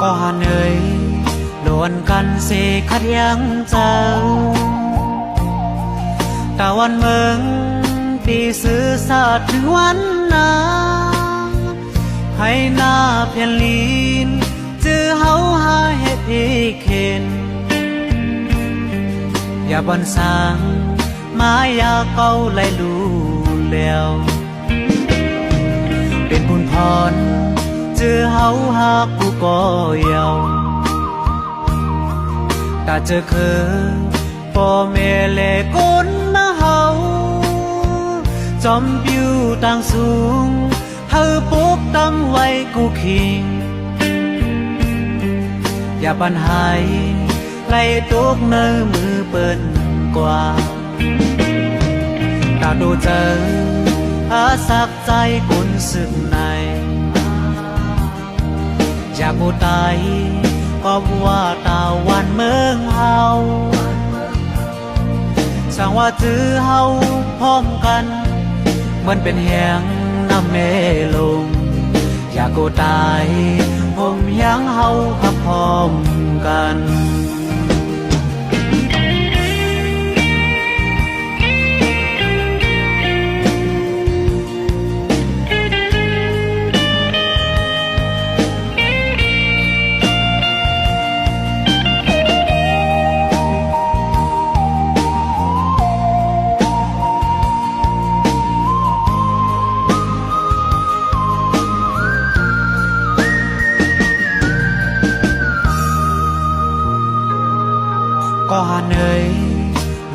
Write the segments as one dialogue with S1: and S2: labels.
S1: ก่อนเอ่ยล้วนกันสิขัดยังเจ้าตะวันเมืองปีซื้อสาดถึงวันนาให้หน้าเพียนลีนจื้อเฮาหาเฮ็ดอีกเข็นอย่าบันสร้างมายาเก่าไหลลู่แล้วเป็นบุญพรจื้อเฮาหากูก็ยาวตาเจอคือพ่อแม่แลคนมาเฮาจอมปิวต่างสูงเฮาปกตำไว้กูคิงอย่าปัญหาไล่ตกเนื้อมือเปิ้นกว่าตาดูเจออาสักใจคนสึกในอยากบ่ตายก็ว่าตาวันเมืองเฮาสั่งว่าจื้อเฮาพร้อมกันมันเป็นแหงน้ำแม่ลงอยากบ่ตายผมยังเฮาฮับพร้อมกันก่อนเอ่ย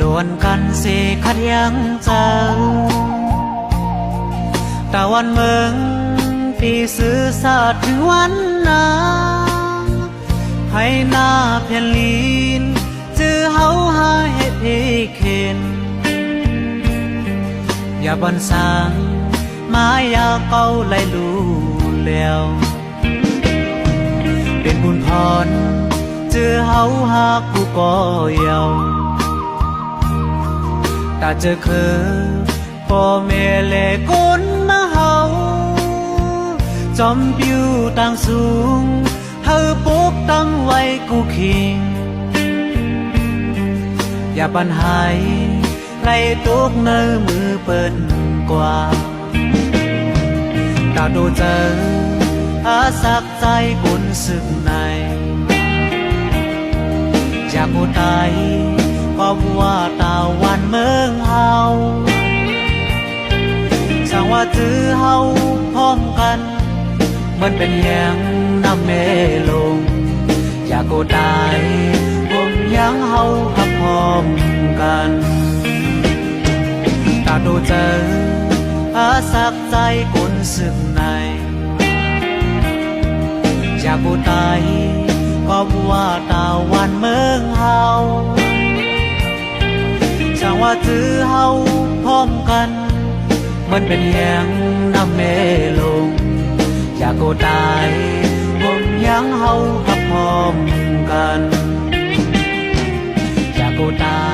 S1: ล้วนกันสิขัดยังเจ้าตะวันเมืองปีซื้อสาดถึงวันนาให้หน้าเพียนลีนจื้อเฮาหาเฮ็ดอีกเข็นอย่าบันสร้างมายาเก่าไหลลู่แล้วเป็นบุญพรจื้อเฮาหากูก็ยาวตาเจอคือพ่อแม่แลคนมาเฮาจอมปิวต่างสูงเฮาปกตำไว้กูคิงอย่าปัญหาไล่ตกเนื้อมือเปิ้นกว่าตาดูเจออาสักใจคนสึกในอยากบ่ตายก็ว่าตาวันเมืองเฮาสั่งว่าจื้อเฮาพร้อมกันมันเป็นแหงน้ำแม่ลงอยากบ่ตายผมยังเฮาฮับพร้อมกันตาดูเจออาสักใจคนสึกในอยากบ่ตายก็ว่าตาวันเมืองเฮาสั่งว่าจื้อเฮาพร้อมกันมันเป็นแหงน้ำแม่ลงอยากบ่ตายผมยังเฮาฮับพร้อมกันอยากบ่ตาย